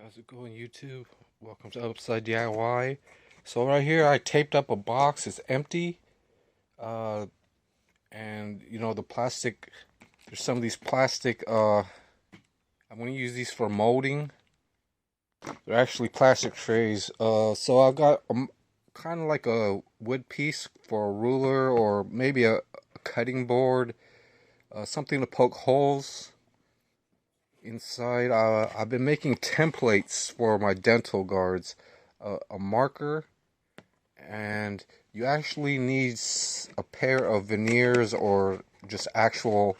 How's it going, YouTube? Welcome to Upside DIY. So right here, I taped up a box. It's empty. Uh, and the plastic. There's some of these plastic. I'm gonna use these for molding. They're actually plastic trays. So I got kind of like a wood piece for a ruler or maybe a cutting board. Something to poke holes inside. I've been making templates for my dental guards. A marker, and you actually need a pair of veneers or just actual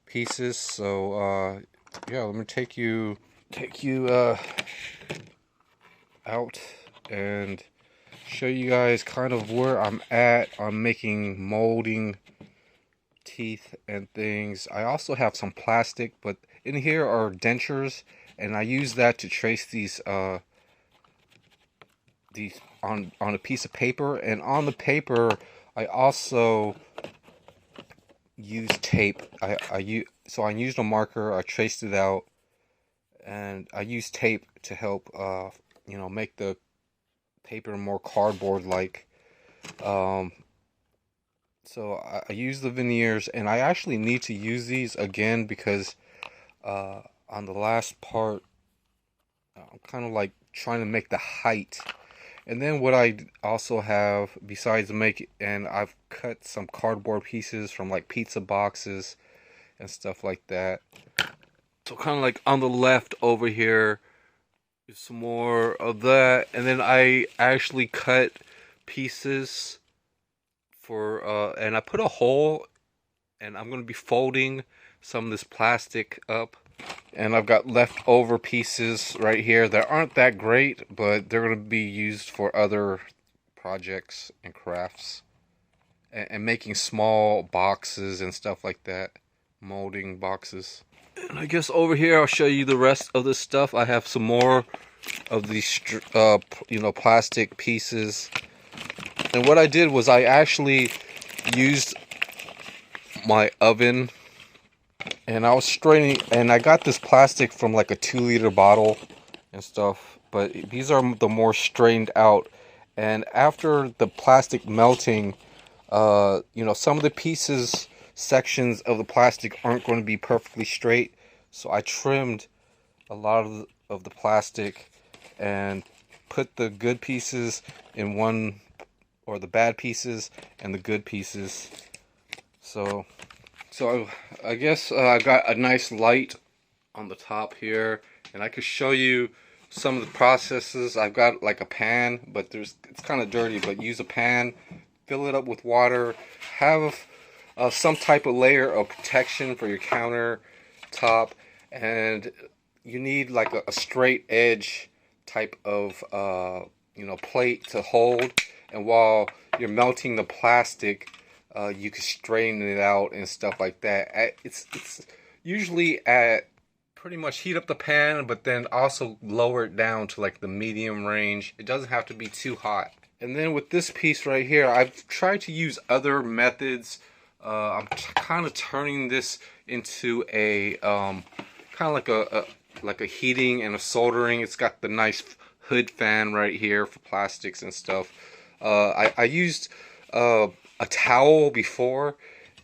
pieces. So yeah, let me take you out and show you guys kind of where I'm at on making molding teeth and things. I also have some plastic, but in here are dentures, and I use that to trace these on a piece of paper. And on the paper I also use tape. I used a marker, I traced it out, and I used tape to help make the paper more cardboard like. So I use the veneers, and I actually need to use these again because on the last part I'm kind of like trying to make the height. And then what I also have besides and I've cut some cardboard pieces from like pizza boxes and stuff like that. So kind of like on the left over here is some more of that. And then I actually cut pieces for and I put a hole, and I'm going to be folding some of this plastic up. And I've got leftover pieces right here that aren't that great, but they're going to be used for other projects and crafts. And making small boxes and stuff like that. Molding boxes. And I guess over here I'll show you the rest of this stuff. I have some more of these, plastic pieces. And what I did was I actually used my oven, and I was straining, and I got this plastic from like a 2-liter bottle and stuff, but these are the more strained out. And after the plastic melting, some of the sections of the plastic aren't going to be perfectly straight, so I trimmed a lot of the plastic and put the good pieces in one, or the bad pieces and the good pieces. So I guess I got a nice light on the top here, and I could show you some of the processes. I've got like a pan, but it's kind of dirty, but use a pan, fill it up with water, have some type of layer of protection for your countertop, and you need like a straight edge type of plate to hold. And while you're melting the plastic, you can strain it out and stuff like that. It's usually at pretty much heat up the pan, but then also lower it down to like the medium range. It doesn't have to be too hot. And then with this piece right here, I've tried to use other methods. I'm kind of turning this into a kind of like a heating and a soldering. It's got the nice hood fan right here for plastics and stuff. I used a towel before,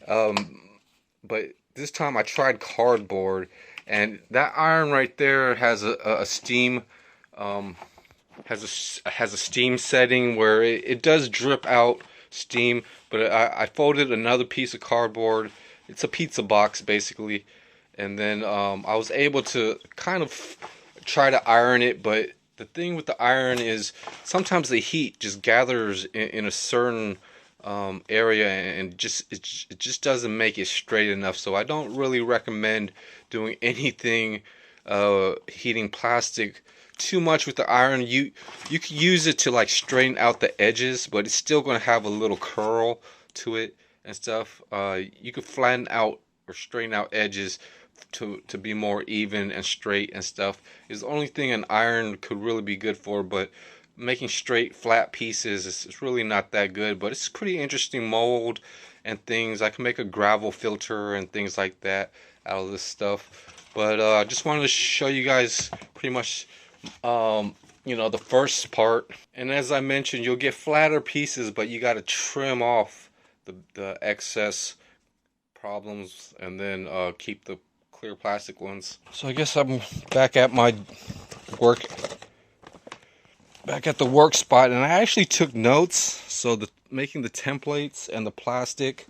but this time I tried cardboard, and that iron right there has a steam has a steam setting where it does drip out steam. But I folded another piece of cardboard. It's a pizza box basically, and then I was able to kind of try to iron it. But the thing with the iron is sometimes the heat just gathers in a certain area, and it just doesn't make it straight enough. So I don't really recommend doing anything heating plastic too much with the iron. You can use it to like straighten out the edges, but it's still going to have a little curl to it and stuff. You can flatten out or straighten out edges to be more even and straight and stuff. Is the only thing an iron could really be good for. But making straight flat pieces is really not that good, but it's pretty interesting mold and things. I can make a gravel filter and things like that out of this stuff. But I just wanted to show you guys pretty much you know, the first part. And as I mentioned, you'll get flatter pieces, but you got to trim off the excess problems and then keep the clear plastic ones. So I guess I'm back at my work, back at the work spot, and I actually took notes. So making the templates and the plastic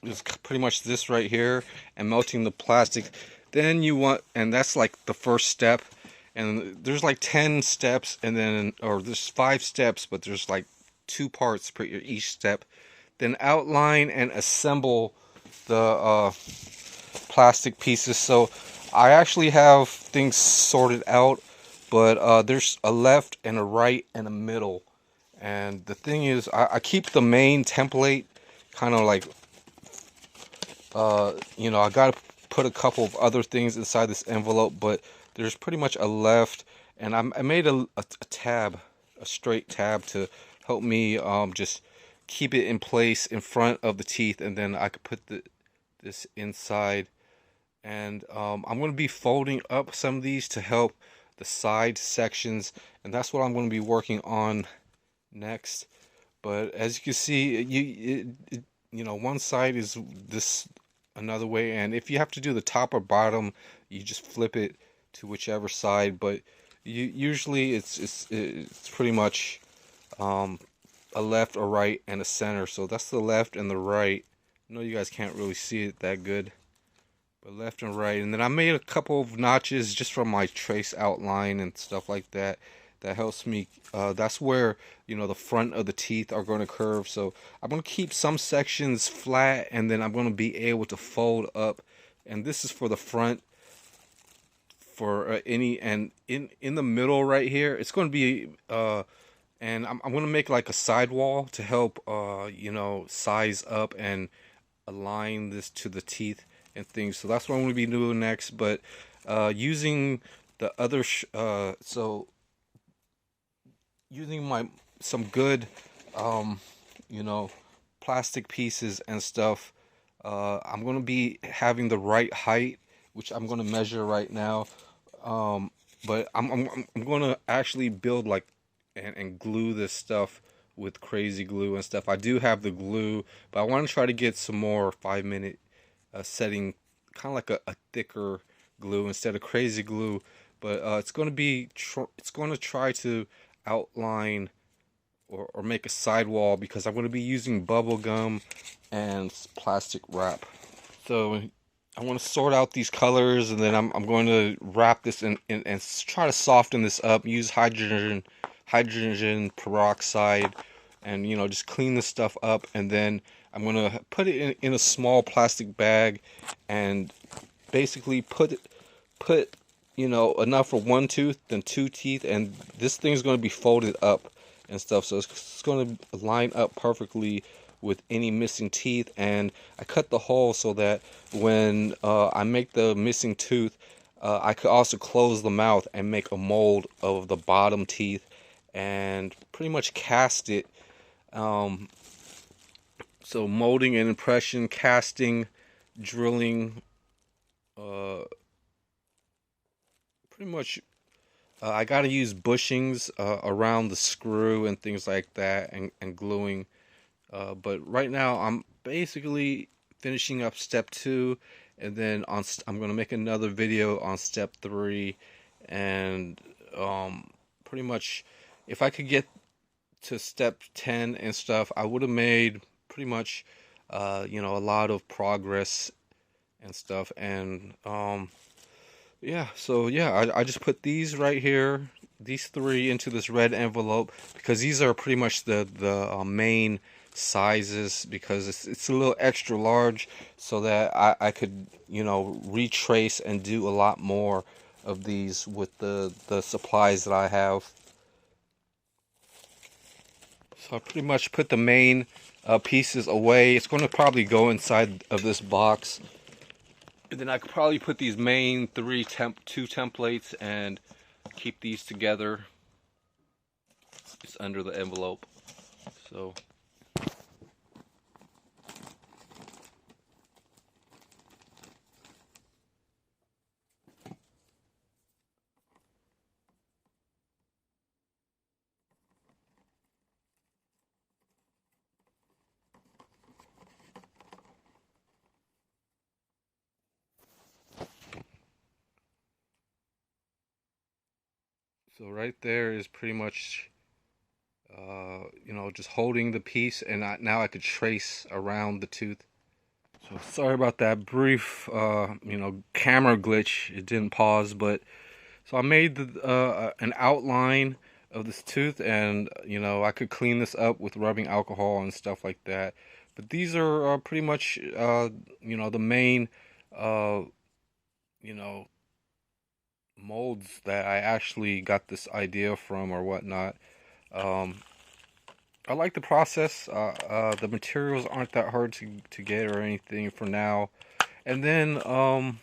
is pretty much this right here, and melting the plastic. Then you want, and that's like the first step, and there's like 10 steps, and then, or there's 5 steps, but there's like 2 parts per each step. Then outline and assemble the plastic pieces. So I actually have things sorted out, but there's a left and a right and a middle. And the thing is, I keep the main template kind of like, you know, I got to put a couple of other things inside this envelope, but there's pretty much a left, and I made a tab, a straight tab to help me just keep it in place in front of the teeth, and then I could put this inside. And I'm going to be folding up some of these to help the side sections, and that's what I'm going to be working on next. But as you can see, you know, one side is this another way, and if you have to do the top or bottom, you just flip it to whichever side. But usually it's pretty much a left, a right, and a center. So that's the left and the right. I know you guys can't really see it that good, but left and right. And then I made a couple of notches just from my trace outline and stuff like that. That helps me. That's where, you know, the front of the teeth are going to curve. So I'm going to keep some sections flat, and then I'm going to be able to fold up. And this is for the front. For any, and in the middle right here, it's going to be and I'm going to make like a sidewall to help you know, size up and align this to the teeth and things. So that's what I'm going to be doing next. But using the other so using some good you know, plastic pieces and stuff, I'm going to be having the right height, which I'm going to measure right now. But I'm going to actually build like and glue this stuff with crazy glue and stuff. I do have the glue, but I want to try to get some more 5-minute setting, kind of like a thicker glue instead of crazy glue. But it's going to be it's going to try to outline or make a sidewall, because I'm going to be using bubble gum and plastic wrap. So I want to sort out these colors, and then I'm going to wrap this in and try to soften this up. Use hydrogen peroxide, and, you know, just clean this stuff up. And then I'm going to put it in a small plastic bag, and basically put you know, enough for 1 tooth, then 2 teeth, and this thing is going to be folded up and stuff, so it's going to line up perfectly with any missing teeth. And I cut the hole so that when I make the missing tooth, I could also close the mouth and make a mold of the bottom teeth and pretty much cast it. So molding and impression, casting, drilling, pretty much I got to use bushings around the screw and things like that, and gluing. But right now I'm basically finishing up step 2, and then I'm going to make another video on step 3. And pretty much if I could get to step 10 and stuff, I would have made pretty much you know, a lot of progress and stuff. And yeah, so yeah, I just put these right here, these 3 into this red envelope, because these are pretty much the main sizes, because it's a little extra large, so that I could, you know, retrace and do a lot more of these with the supplies that I have. So I pretty much put the main pieces away. It's going to probably go inside of this box. And then I could probably put these main 2 templates and keep these together. It's under the envelope. So So right there is pretty much, just holding the piece, and now I could trace around the tooth. So sorry about that brief, camera glitch. It didn't pause, but so I made an outline of this tooth, and I could clean this up with rubbing alcohol and stuff like that. But these are pretty much, the main, uh, you know, molds that I actually got this idea from or whatnot. Um, I like the process. The materials aren't that hard to get or anything for now. And then I'm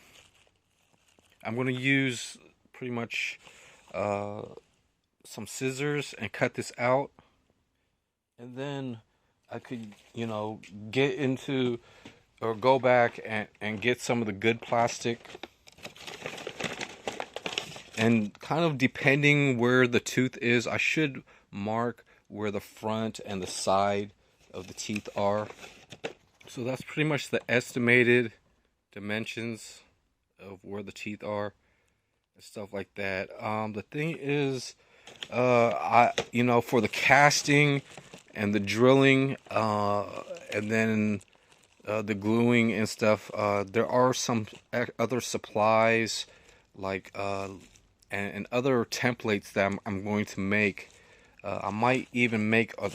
going to use pretty much uh, some scissors and cut this out. And then I could, get into or go back and get some of the good plastic. And kind of depending where the tooth is, I should mark where the front and the side of the teeth are. So that's pretty much the estimated dimensions of where the teeth are and stuff like that. The thing is, for the casting and the drilling, and then the gluing and stuff, there are some other supplies like and other templates that I'm going to make. I might even make a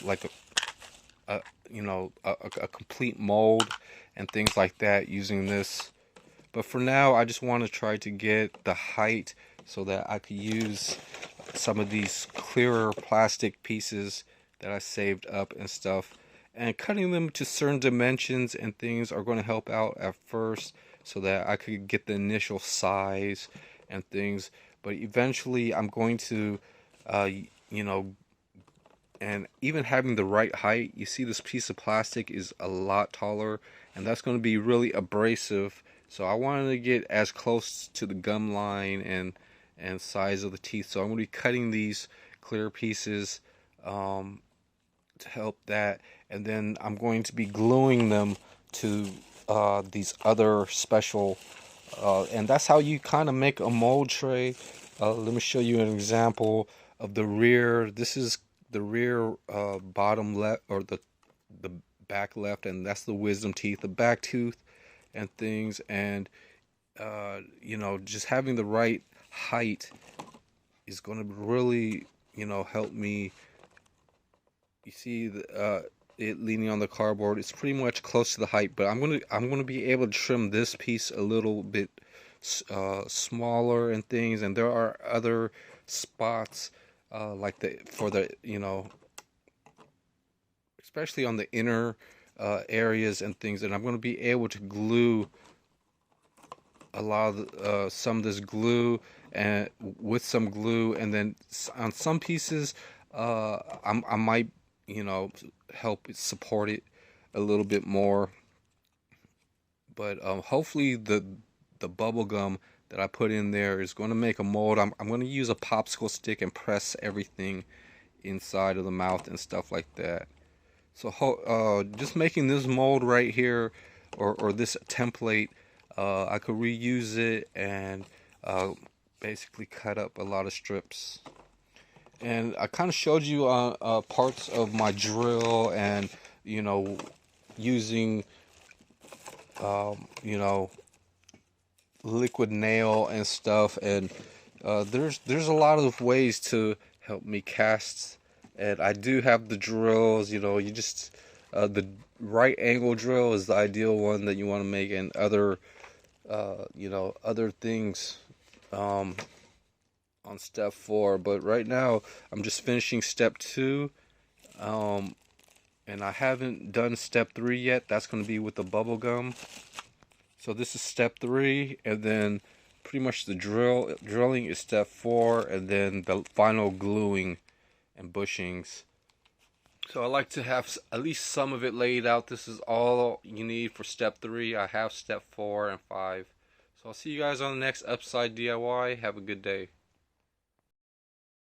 complete mold and things like that using this. But for now, I just want to try to get the height so that I could use some of these clearer plastic pieces that I saved up and stuff. And cutting them to certain dimensions and things are going to help out at first so that I could get the initial size and things. But eventually, I'm going to, and even having the right height, you see this piece of plastic is a lot taller, and that's going to be really abrasive. So I wanted to get as close to the gum line and size of the teeth. So I'm going to be cutting these clear pieces to help that, and then I'm going to be gluing them to these other special, and that's how you kind of make a mold tray. Let me show you an example of the rear. This is the rear bottom left, or the back left, and that's the wisdom teeth, the back tooth and things. And just having the right height is going to really help me. You see it leaning on the cardboard, it's pretty much close to the height, but I'm gonna be able to trim this piece a little bit smaller and things. And there are other spots like especially on the inner areas and things, and I'm going to be able to glue a lot of some of this glue and with some glue, and then on some pieces I might help support it a little bit more. But hopefully the bubble gum that I put in there is going to make a mold. I'm going to use a popsicle stick and press everything inside of the mouth and stuff like that. So just making this mold right here, or this template, I could reuse it and basically cut up a lot of strips. And I kind of showed you parts of my drill and using liquid nail and stuff. And there's a lot of ways to help me cast. And I do have the drills. You just the right angle drill is the ideal one that you want to make, and other other things on step 4. But right now I'm just finishing step 2, and I haven't done step 3 yet. That's going to be with the bubble gum. So this is step 3, and then pretty much the drilling is step 4, and then the final gluing and bushings. So I like to have at least some of it laid out. This is all you need for step 3. I have step 4 and 5. So I'll see you guys on the next Upside DIY. Have a good day.